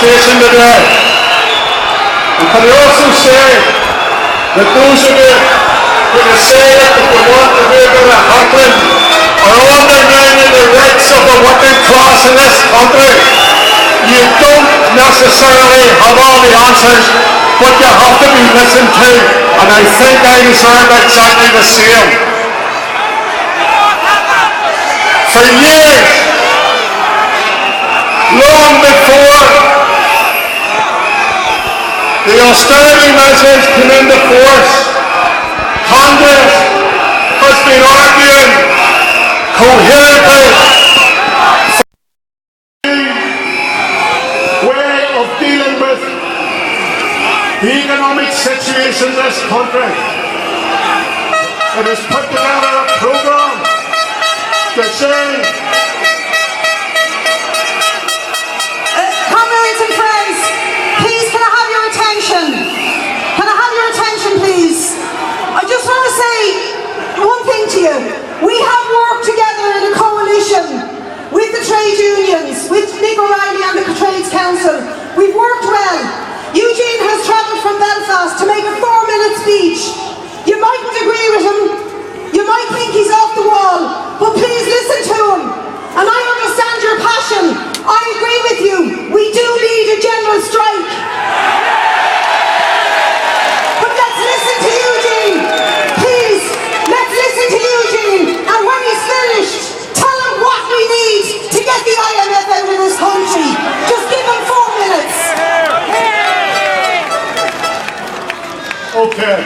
demonstration today. And can I also say that those of you who say that they want to do a bit of heckling are undermining the rights of the working class in this country. You don't necessarily have all the answers, but you have to be listened to, and I think I deserve exactly the same. For years, long before the austerity measures came into force, Congress has been arguing coherently for a way of dealing with the economic situation in this country. It has put together a programme to say, comrades and friends, please can I have your attention? Can I have your attention, please? I just want to say one thing to you. We have worked together in a coalition with the trade unions, with Nick O'Reilly and the Trades Council. We've worked well. Eugene has travelled from Belfast to make a 4-minute speech. You mightn't agree with him, you might think he's off the wall, but please listen to him. And I understand your passion. I agree with you. We do need a general strike. But let's listen to Eugene. Please, let's listen to Eugene. And when he's finished, tell him what we need to get the IMF out of this country. Just give him 4 minutes. okay,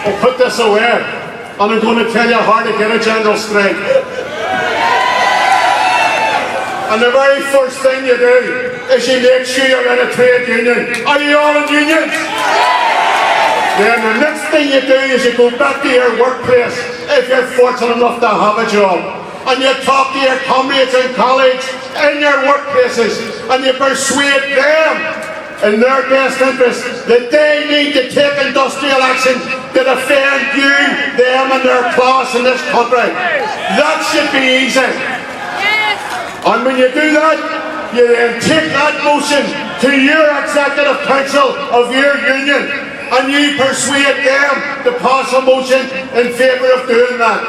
I'll put this away, and I'm going to tell you how to get a general strike. And the very first thing you do is you make sure you're in a trade union. Are you all in unions? Then the next thing you do is you go back to your workplace, if you're fortunate enough to have a job, and you talk to your comrades and colleagues in your workplaces, and you persuade them in their best interest that they need to take industrial action to defend you, them and their class in this country. That should be easy. And when you do that, you then take that motion to your executive council of your union, and you persuade them to pass a motion in favour of doing that.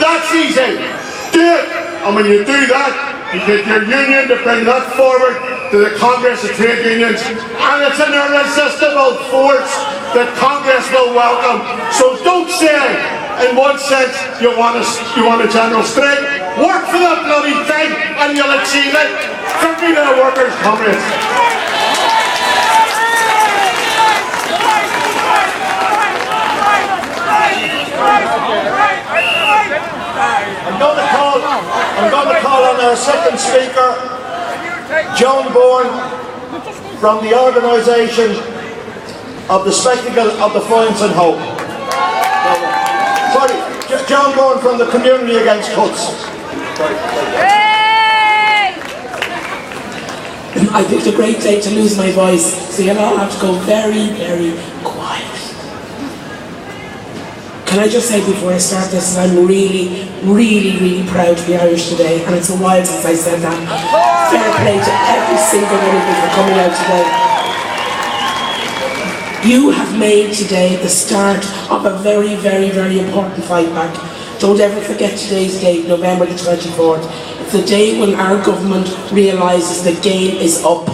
That's easy. Do it. And when you do that, you get your union to bring that forward to the Congress of Trade Unions, and it's an irresistible force that Congress will welcome. So don't say, in one sense, you want a general strike. Work for that bloody thing, and you'll achieve it. Frankly, to the workers' comrades. I'm going to call on our second speaker, John Bourne, from the organisation of the Spectacle of Defiance and Hope. Sorry, John Bourne from the Community Against Cuts. I picked a great day to lose my voice, so you'll all have to go very, very quiet. Can I just say before I start this that I'm really, really, really proud to be Irish today, and it's a while since I said that. Fair play to every single one of you for coming out today. You have made today the start of a very, very, very important fight back. Don't ever forget today's date, November the 24th. It's the day when our government realises the game is up.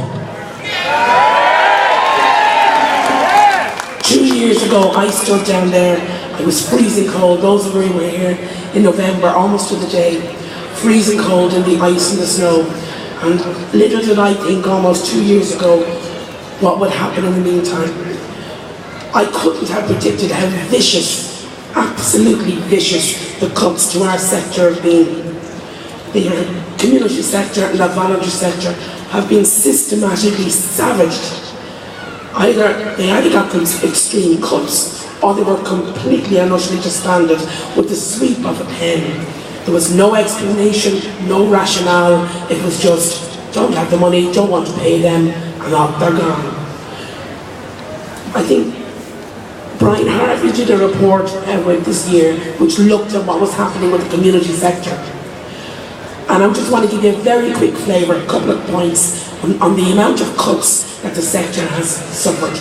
2 years ago, I stood down there. It was freezing cold. Those of you who were here in November, almost to the day, freezing cold in the ice and the snow. And little did I think almost 2 years ago what would happen in the meantime. I couldn't have predicted how vicious, absolutely vicious, the cuts to our sector have been. The community sector and the voluntary sector have been systematically savaged. They either got them extreme cuts, or they were completely and utterly disbanded with the sweep of a pen. There was no explanation, no rationale. It was just, don't have the money, don't want to pay them, and they're gone. I think Brian Harvey did a report this year which looked at what was happening with the community sector. And I just want to give you a very quick flavour, a couple of points on the amount of cuts that the sector has suffered.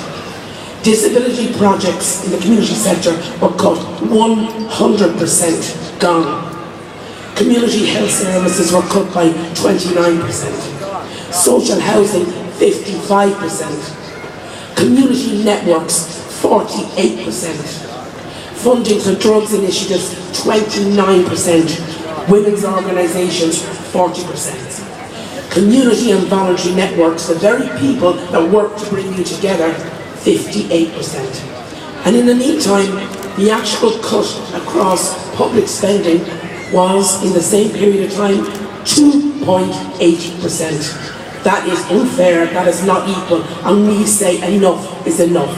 Disability projects in the community sector were cut 100% gone. Community health services were cut by 29%. Social housing, 55%. Community networks, 48%. Funding for drugs initiatives, 29%. Women's organisations, 40%. Community and voluntary networks, the very people that work to bring you together, 58%. And in the meantime, the actual cut across public spending was, in the same period of time, 2.8%. That is unfair, that is not equal, and we say enough is enough.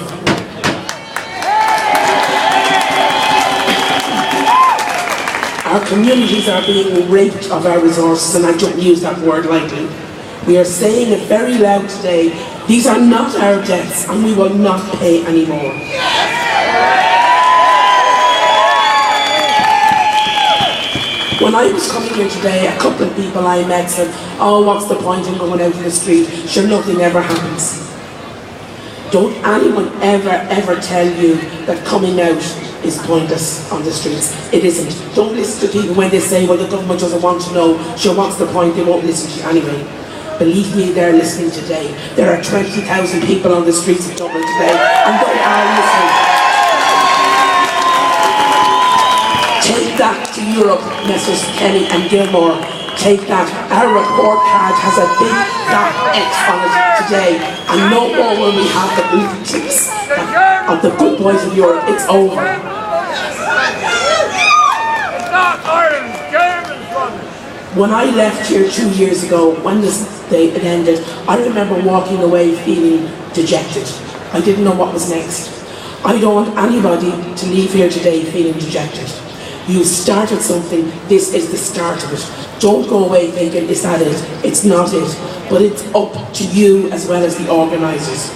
Our communities are being raped of our resources, and I don't use that word lightly. We are saying it very loud today, these are not our debts, and we will not pay anymore. When I was coming here today, a couple of people I met said, oh, what's the point in going out in the street? Sure, nothing ever happens. Don't anyone ever tell you that coming out is pointless on the streets. It isn't. Don't listen to people when they say, well, the government doesn't want to know. Sure, what's the point? They won't listen to you anyway. Believe me, they're listening today. There are 20,000 people on the streets of Dublin today, and they are listening. Take that to Europe, Messrs. Kenny and Gilmore. Take that. Our report card has a big fat X on it today, and no more will we have the blue ticks of the good boys of Europe. It's over. When I left here 2 years ago, when this day it ended, I remember walking away feeling dejected. I didn't know what was next. I don't want anybody to leave here today feeling dejected. You started something, this is the start of it. Don't go away thinking, is that it? It's not it. But it's up to you as well as the organisers.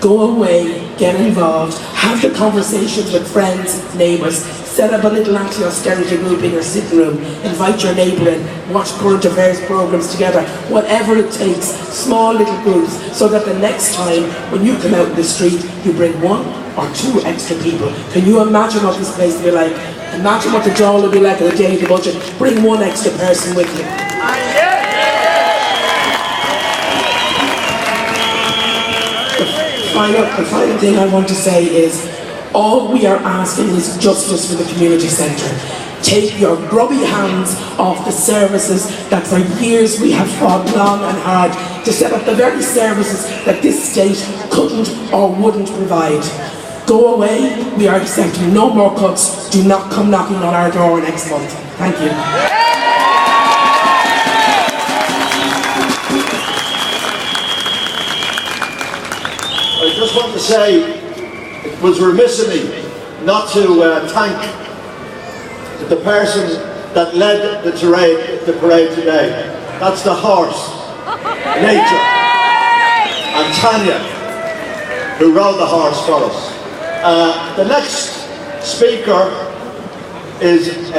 Go away, get involved, have the conversations with friends, neighbours, set up a little anti-austerity group in your sitting room, invite your neighbour in, watch current affairs programmes together, whatever it takes, small little groups, so that the next time when you come out in the street, you bring 1 or 2 extra people. Can you imagine what this place will be like? Imagine what the draw will be like at the day of the budget. Bring 1 extra person with you. The final thing I want to say is, all we are asking is justice for the community centre. Take your grubby hands off the services that for years we have fought long and hard to set up the very services that this state couldn't or wouldn't provide. Go away, we are accepting no more cuts. Do not come knocking on our door next month. Thank you. I just want to say, it was remiss of me not to thank the person that led the parade today. That's the horse, Nature, and Tanya, who rode the horse for us. The next speaker is